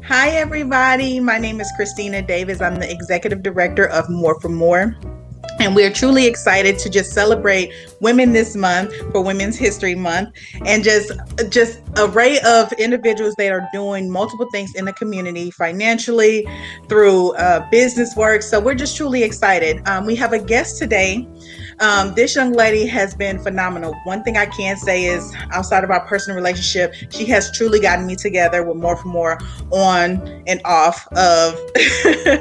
Hi, everybody. My name is Christina Davis. I'm the executive director of More for More. And we're truly excited to just celebrate women this month for Women's History Month, and just array of individuals that are doing multiple things in the community financially through business work. So we're just truly excited. We have a guest today. This young lady has been phenomenal. One thing I can say is, outside of our personal relationship, she has truly gotten me together with More for More on and off of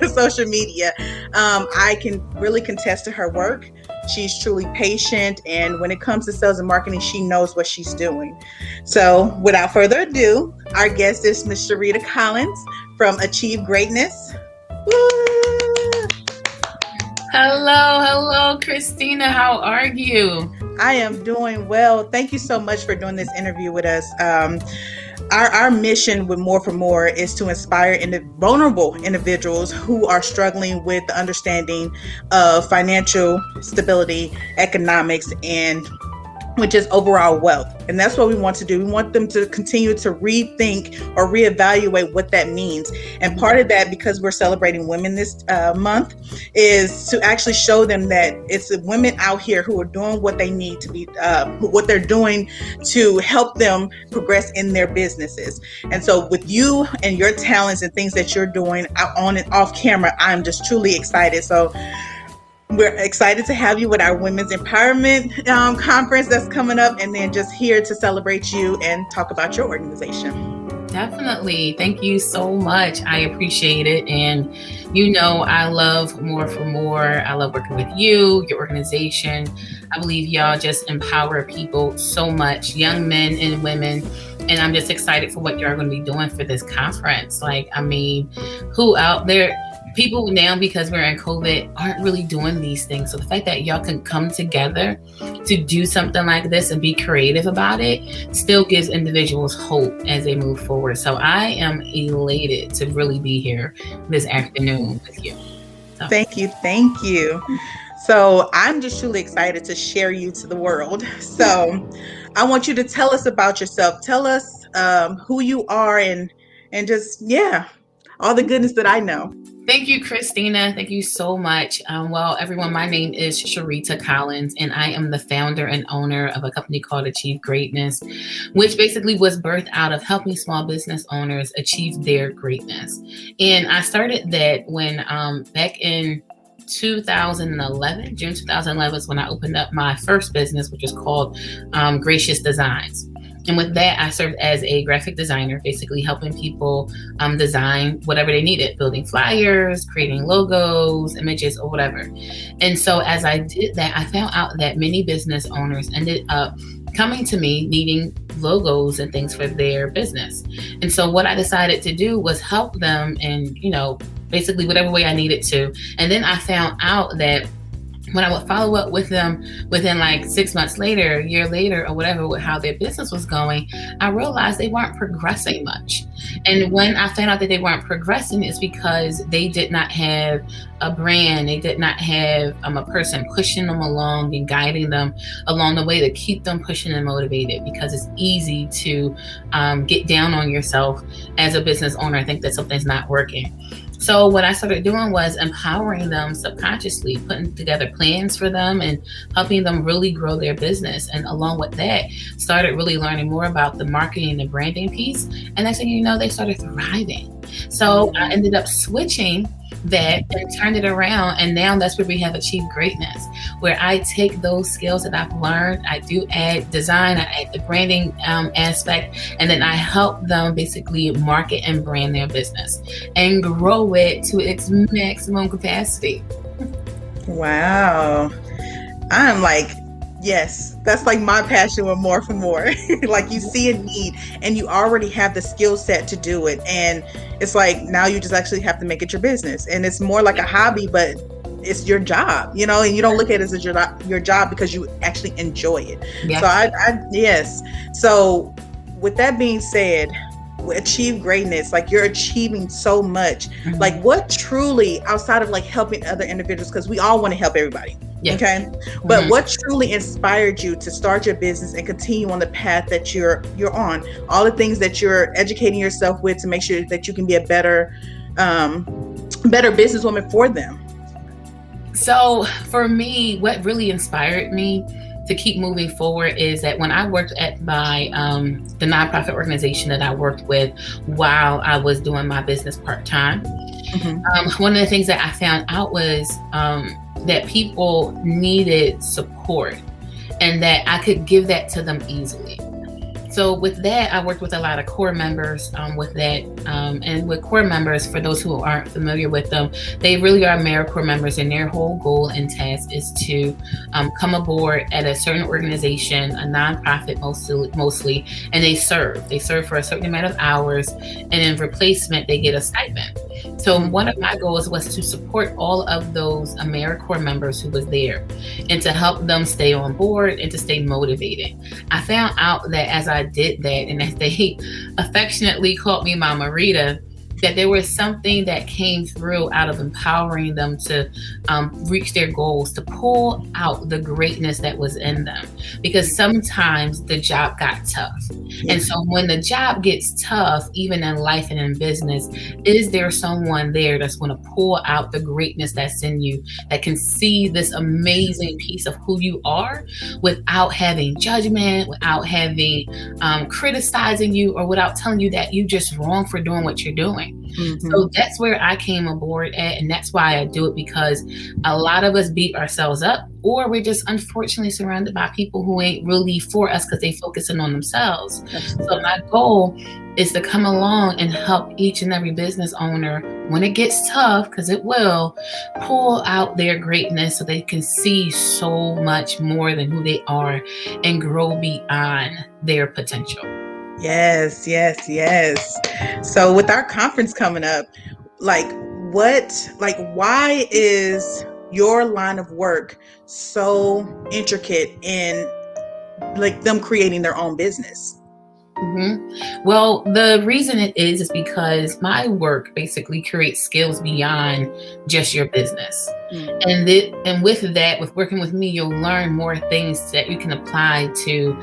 social media. I can really contest to her work. She's truly patient, and when it comes to sales and marketing, she knows what she's doing. So, without further ado, our guest is Miss Sharita Collins from Achieve Greatness. Woo! Hello, Christina. How are you? I am doing well. Thank you so much for doing this interview with us. Our mission with More for More is to inspire vulnerable individuals who are struggling with the understanding of financial stability, economics, and which is overall wealth. And that's what we want to do. We want them to continue to rethink or reevaluate what that means. And part of that, because we're celebrating women this month, is to actually show them that it's the women out here who are doing what they need to be, what they're doing to help them progress in their businesses. And so with you and your talents and things that you're doing on and off camera, I'm just truly excited. So we're excited to have you with our Women's Empowerment Conference that's coming up, and then just here to celebrate you and talk about your organization. Definitely. Thank you so much. I appreciate it. And I love More for More. I love working with you, your organization. I believe y'all just empower people so much, young men and women. And I'm just excited for what you're going to be doing for this conference. Who out there? People now, because we're in COVID, aren't really doing these things. So the fact that y'all can come together to do something like this and be creative about it still gives individuals hope as they move forward. So I am elated to really be here this afternoon with you. So. Thank you. So I'm just truly excited to share you to the world. So I want you to tell us about yourself. Tell us who you are and just, all the goodness that I know. Thank you, Christina. Thank you so much. Everyone, my name is Sharita Collins, and I am the founder and owner of a company called Achieve Greatness, which basically was birthed out of helping small business owners achieve their greatness. And I started that when back in 2011, June 2011 was when I opened up my first business, which is called Gracious Designs. And with that, I served as a graphic designer, basically helping people design whatever they needed, building flyers, creating logos, images, or whatever. And so as I did that, I found out that many business owners ended up coming to me needing logos and things for their business. And so what I decided to do was help them in, basically whatever way I needed to. And then I found out that when I would follow up with them within like 6 months later, a year later, or whatever, with how their business was going, I realized they weren't progressing much. And when I found out that they weren't progressing, it's because they did not have a brand. They did not have a person pushing them along and guiding them along the way to keep them pushing and motivated, because it's easy to get down on yourself as a business owner. I think that something's not working. So what I started doing was empowering them subconsciously, putting together plans for them and helping them really grow their business. And along with that, started really learning more about the marketing and branding piece. And next thing you know, they started thriving. So I ended up switching that and turned it around. And now that's where we have Achieved Greatness, where I take those skills that I've learned, I do add design, I add the branding aspect, and then I help them basically market and brand their business and grow it to its maximum capacity. Wow. I'm like, yes, that's like my passion with More for More. Like, you see a need and you already have the skill set to do it. And it's like, now you just actually have to make it your business. And it's more like a hobby, but it's your job, and you don't look at it as your job because you actually enjoy it. Yeah. Yes. So with that being said, Achieve Greatness, like, you're achieving so much. Mm-hmm. Like, what truly, outside of like helping other individuals, because we all want to help everybody. Yes. Okay. But what truly inspired you to start your business and continue on the path that you're on? All the things that you're educating yourself with to make sure that you can be a better businesswoman for them. So for me, what really inspired me to keep moving forward is that when I worked at my the nonprofit organization that I worked with while I was doing my business part time, one of the things that I found out was that people needed support and that I could give that to them easily. So with that, I worked with a lot of core members with that. And with core members, for those who aren't familiar with them, they really are AmeriCorps members, and their whole goal and task is to come aboard at a certain organization, a nonprofit mostly, and they serve. They serve for a certain amount of hours, and in replacement, they get a stipend. So one of my goals was to support all of those AmeriCorps members who was there and to help them stay on board and to stay motivated. I found out that as I did that, and as they affectionately called me Mama Rita, that there was something that came through out of empowering them to reach their goals, to pull out the greatness that was in them. Because sometimes the job got tough. And so when the job gets tough, even in life and in business, is there someone there that's going to pull out the greatness that's in you, that can see this amazing piece of who you are without having judgment, without having criticizing you, or without telling you that you just wrong for doing what you're doing. So that's where I came aboard at, and that's why I do it, because a lot of us beat ourselves up, or we're just unfortunately surrounded by people who ain't really for us because they focusing on themselves. So my goal is to come along and help each and every business owner, when it gets tough, because it will, pull out their greatness so they can see so much more than who they are and grow beyond their potential. Yes, yes, yes. So with our conference coming up, why is your line of work so intricate in them creating their own business? Well, the reason it is because my work basically creates skills beyond just your business. And with that, with working with me, you'll learn more things that you can apply to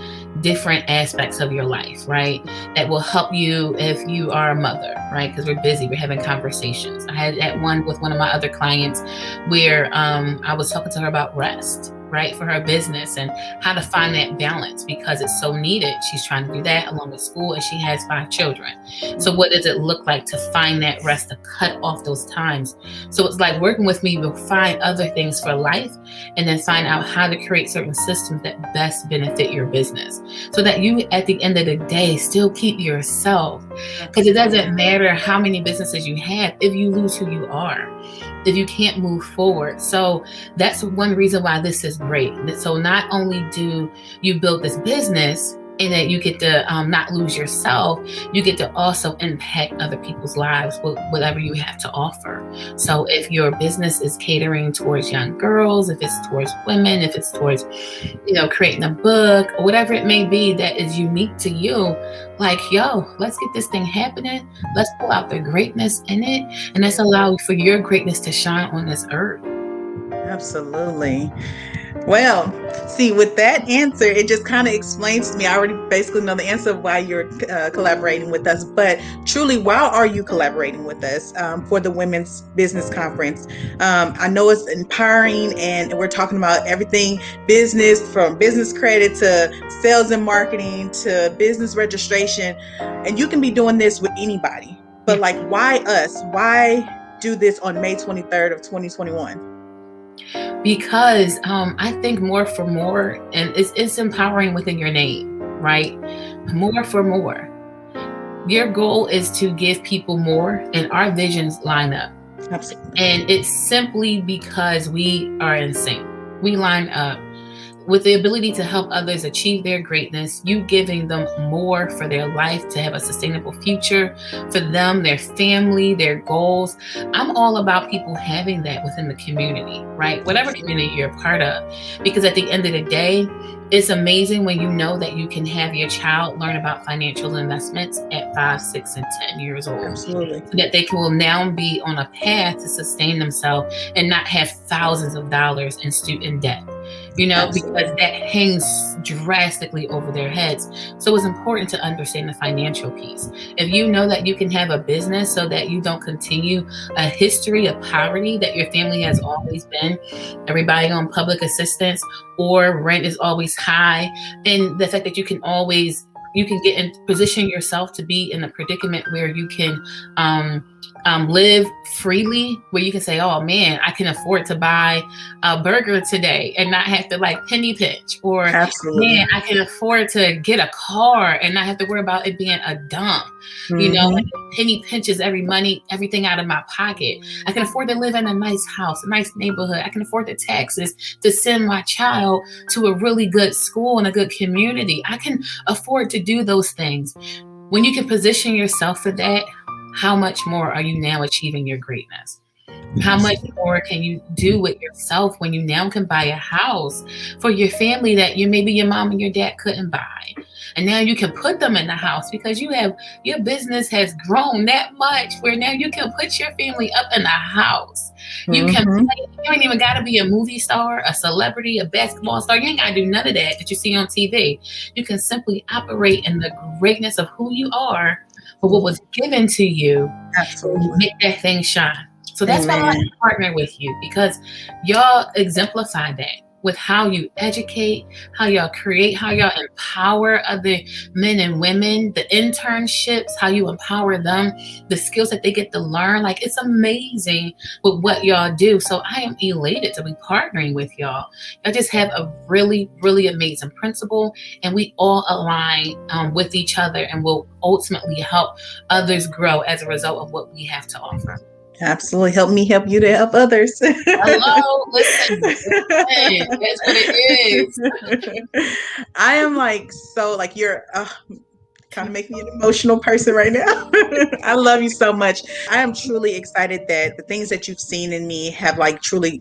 different aspects of your life, right? That will help you if you are a mother, right? Because we're busy, we're having conversations. I had at one with one of my other clients where I was talking to her about rest, right, for her business and how to find that balance because it's so needed. She's trying to do that along with school, and she has 5 children. So what does it look like to find that rest, to cut off those times? So it's like working with me, you'll find other things for life and then find out how to create certain systems that best benefit your business so that you, at the end of the day, still keep yourself. Because it doesn't matter how many businesses you have if you lose who you are, if you can't move forward. So that's one reason why this is great. So not only do you build this business and that you get to not lose yourself, you get to also impact other people's lives with whatever you have to offer. So if your business is catering towards young girls, if it's towards women, if it's towards, creating a book or whatever it may be that is unique to you, like, let's get this thing happening. Let's pull out the greatness in it, and let's allow for your greatness to shine on this earth. Absolutely. Well, see, with that answer, it just kind of explains to me. I already basically know the answer of why you're collaborating with us. But truly, why are you collaborating with us for the Women's Business Conference? I know it's empowering, and we're talking about everything business, from business credit to sales and marketing to business registration. And you can be doing this with anybody. But why us? Why do this on May 23rd of 2021? Because I think more for more, and it's empowering within your name, right? More for more. Your goal is to give people more, and our visions line up. Absolutely. And it's simply because we are in sync. We line up. with the ability to help others achieve their greatness, you giving them more for their life to have a sustainable future for them, their family, their goals. I'm all about people having that within the community, right? Whatever community you're a part of. Because at the end of the day, it's amazing when you know that you can have your child learn about financial investments at 5, 6, and 10 years old. Absolutely. So that they will now be on a path to sustain themselves and not have thousands of dollars in student debt. Because that hangs drastically over their heads. So it's important to understand the financial piece. If you know that you can have a business so that you don't continue a history of poverty that your family has always been, everybody on public assistance or rent is always high, and the fact that you can get in position yourself to be in a predicament where you can live freely, where you can say, oh man, I can afford to buy a burger today and not have to penny pinch, or Absolutely. man, I can afford to get a car and not have to worry about it being a dump. Penny pinches everything out of my pocket. I can afford to live in a nice house, a nice neighborhood. I can afford the taxes to send my child to a really good school and a good community. I can afford to do those things. When you can position yourself for that, how much more are you now achieving your greatness? How much more can you do with yourself when you now can buy a house for your family that maybe your mom and your dad couldn't buy? And now you can put them in the house because your business has grown that much where now you can put your family up in the house. You ain't even got to be a movie star, a celebrity, a basketball star. You ain't got to do none of that you see on TV. You can simply operate in the greatness of who you are, but what was given to you. Absolutely. Make that thing shine. So that's why I like to partner with you, because y'all exemplify that with how you educate, how y'all create, how y'all empower other men and women, the internships, how you empower them, the skills that they get to learn. It's amazing with what y'all do. So I am elated to be partnering with y'all. Y'all just have a really, really amazing principle, and we all align with each other and will ultimately help others grow as a result of what we have to offer. Absolutely. Help me help you to help others. Hello, listen, that's what it is. I am you're kind of making me an emotional person right now. I love you so much. I am truly excited that the things that you've seen in me have truly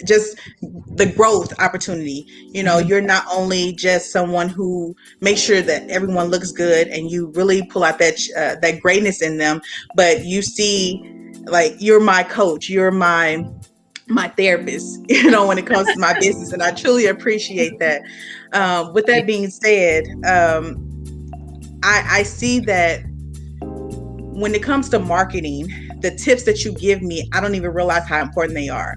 just the growth opportunity. You're not only just someone who makes sure that everyone looks good and you really pull out that greatness in them, but you see, you're my coach, you're my therapist, when it comes to my business. And I truly appreciate that. With that being said, I see that when it comes to marketing, the tips that you give me, I don't even realize how important they are.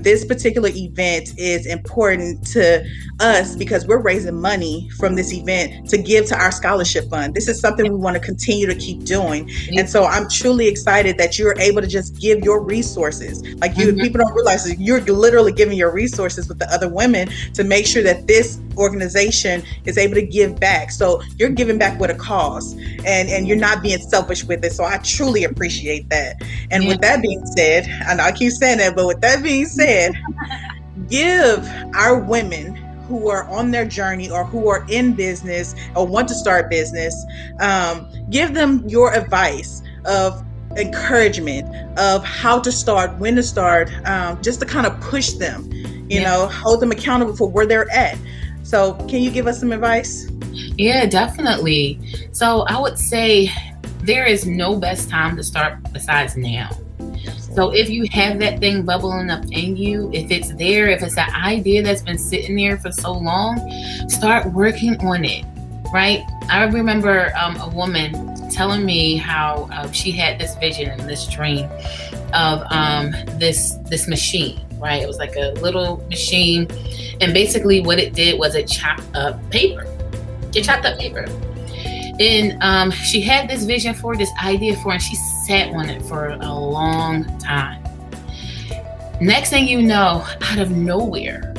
This particular event is important to us because we're raising money from this event to give to our scholarship fund. This is something we want to continue to keep doing. And so I'm truly excited that you're able to just give your resources. People don't realize that you're literally giving your resources with the other women to make sure that this organization is able to give back. So you're giving back with a cause, and you're not being selfish with it. So I truly appreciate that. And with that being said, and I keep saying that, but with that being said, give our women who are on their journey or who are in business or want to start business, give them your advice of encouragement of how to start, when to start, just to kind of push them, hold them accountable for where they're at. So can you give us some advice? Yeah, definitely. So I would say there is no best time to start besides now. So if you have that thing bubbling up in you, if it's there, if it's an idea that's been sitting there for so long, start working on it, right? I remember a woman telling me how she had this vision and this dream of this machine, right? It was like a little machine. And basically what it did was it chopped up paper. It chopped up paper. And she had this vision for, this idea for, and she sat on it for a long time. Next thing you know, out of nowhere,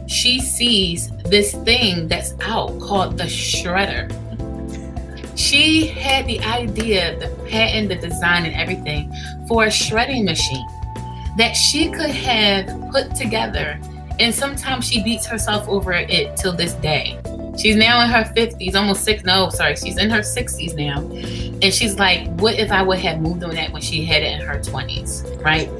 she sees this thing that's out called the shredder. She had the idea, the patent, the design, and everything for a shredding machine that she could have put together And sometimes she beats herself over it till this day. She's now in her 50s, almost six. No, sorry, she's in her 60s now. And she's like, what if I would have moved on that when she had it in her 20s, right?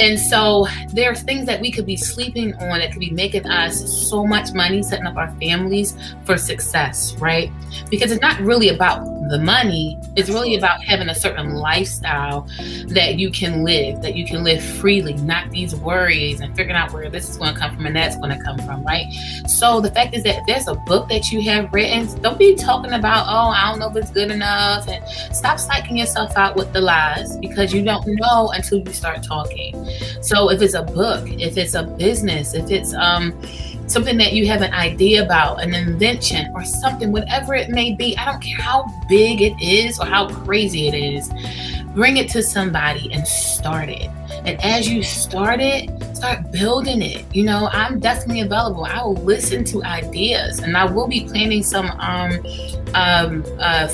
And so there's things that we could be sleeping on that could be making us so much money, setting up our families for success, right? Because it's not really about the money. It's really about having a certain lifestyle that you can live freely, not these worries and figuring out where this is going to come from and that's going to come from, right? So the fact is that if there's a book that you have written, don't be talking about, oh, I don't know if it's good enough, and stop psyching yourself out with the lies, because you don't know until you start talking. So if it's a book, if it's a business, if it's something that you have an idea about, an invention or something, whatever it may be, I don't care how big it is or how crazy it is, bring it to somebody and start it. And as you start it, start building it. You know, I'm definitely available. I will listen to ideas, and I will be planning some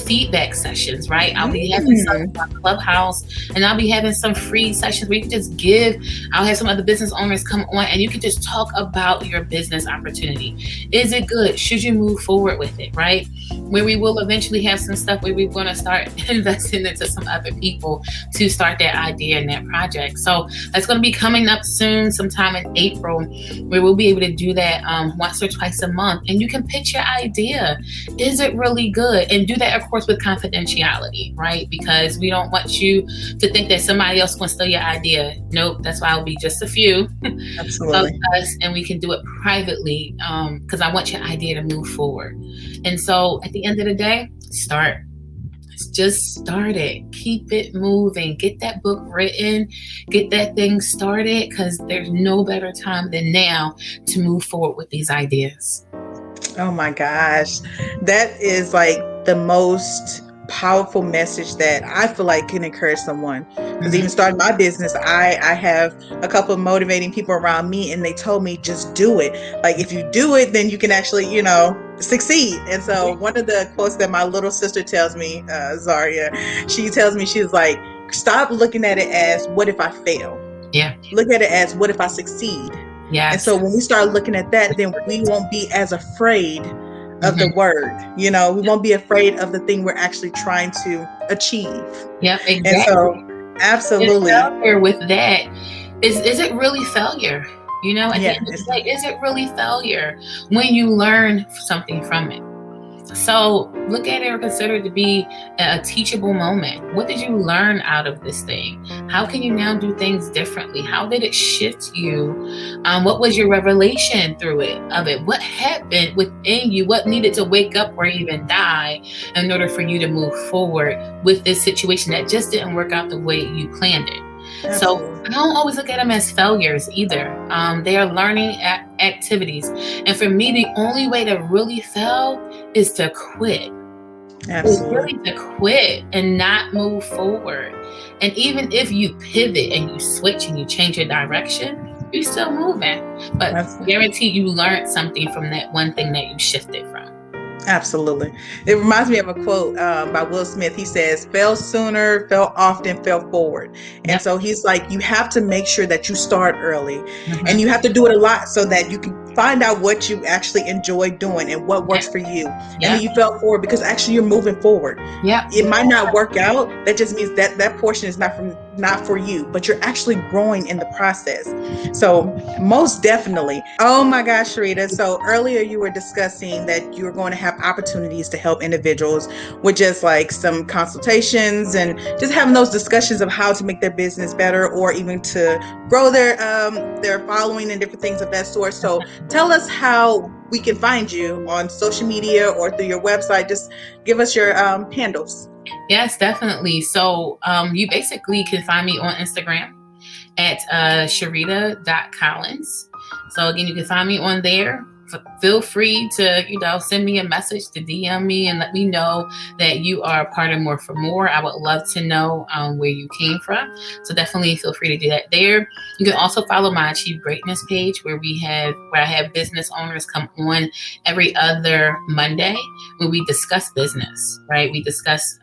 feedback sessions, right? I'll be having some on Clubhouse, and I'll be having some free sessions where you can just give. I'll have some other business owners come on, and you can just talk about your business opportunity. Is it good? Should you move forward with it, right? Where we will eventually have some stuff where we're going to start investing into some other people to start that idea and that project. So that's going to be coming up soon, sometime in April, where we'll be able to do that once or twice a month. And you can pitch your idea. Is it really good? And do that, of course, with confidentiality, right? Because we don't want you to think that somebody else wants to steal your idea. Nope, that's why it'll be just a few Absolutely. of us, and we can do it privately, because I want your idea to move forward. And so at the end of the day, start. Just start it. Keep it moving. Get that book written. Get that thing started, because there's no better time than now to move forward with these ideas. Oh my gosh. That is like the most powerful message that I feel like can encourage someone. Because even starting my business, I have a couple of motivating people around me, and they told me just do it. Like if you do it, then you can actually, succeed. And so one of the quotes that my little sister tells me, Zaria, she tells me, she's like, stop looking at it as what if I fail? Yeah. Look at it as what if I succeed? Yes. And so when we start looking at that, then we won't be as afraid of the word. We won't be afraid of the thing we're actually trying to achieve. Yep, exactly. And so, absolutely. And failure with that is it really failure? At the end of the day, is it really failure when you learn something from it? So look at it or consider it to be a teachable moment. What did you learn out of this thing? How can you now do things differently? How did it shift you? What was your revelation through it? What happened within you? What needed to wake up or even die in order for you to move forward with this situation that just didn't work out the way you planned it? Absolutely. So I don't always look at them as failures either. They are learning activities. And for me, the only way to really fail is to quit. Absolutely. It's really to quit and not move forward. And even if you pivot and you switch and you change your direction, you're still moving. But guarantee you learned something from that one thing that you shifted from. Absolutely. It reminds me of a quote by Will Smith. He says, fail sooner, fail often, fail forward. And so he's like, you have to make sure that you start early, and you have to do it a lot so that you can find out what you actually enjoy doing and what works for you. And then you fail forward because actually you're moving forward. It might not work out. That just means that portion is not for you, but you're actually growing in the process. So most definitely. Oh my gosh, Sharita. So earlier you were discussing that you're going to have opportunities to help individuals with just like some consultations and just having those discussions of how to make their business better, or even to grow their following and different things of that sort. So tell us how we can find you on social media or through your website. Just give us your handles. Yes, definitely. So you basically can find me on Instagram at Sharita.Collins. So again, you can find me on there. Feel free to, send me a message, to DM me and let me know that you are a part of More for More. I would love to know where you came from. So definitely feel free to do that there. You can also follow my Achieve Greatness page where I have business owners come on every other Monday where we discuss business, right? We discuss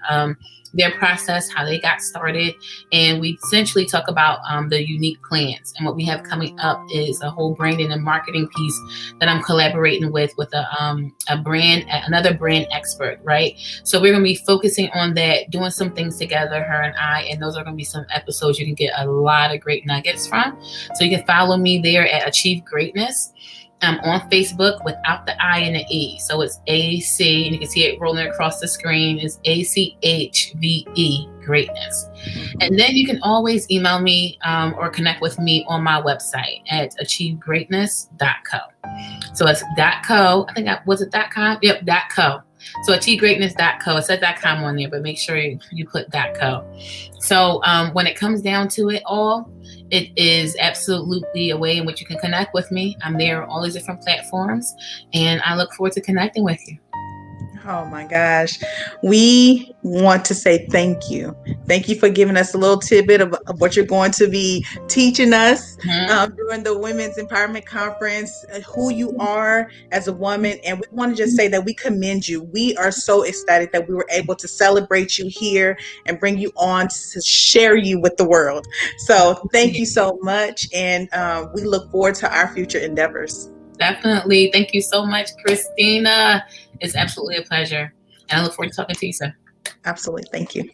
their process, how they got started, and we essentially talk about the unique plans. And what we have coming up is a whole branding and marketing piece that I'm collaborating with a brand, another brand expert, right? So we're going to be focusing on that, doing some things together, her and I, and those are going to be some episodes you can get a lot of great nuggets from. So you can follow me there at Achieve Greatness. On Facebook without the I and the E. So it's AC, and you can see it rolling across the screen, is ACHVE, Greatness. And then you can always email me or connect with me on my website at achievegreatness.co. So it's .co. I think that was it .com? Yep, .co. So achievegreatness.co. It said .com on there, but make sure you put .co. So when it comes down to it all, it is absolutely a way in which you can connect with me. I'm there on all these different platforms, and I look forward to connecting with you. Oh my gosh. We want to say thank you. Thank you for giving us a little tidbit of what you're going to be teaching us during the Women's Empowerment Conference, who you are as a woman. And we want to just say that we commend you. We are so excited that we were able to celebrate you here and bring you on to share you with the world. So thank you so much. And we look forward to our future endeavors. Definitely. Thank you so much, Christina. It's absolutely a pleasure. And I look forward to talking to you soon. Absolutely. Thank you.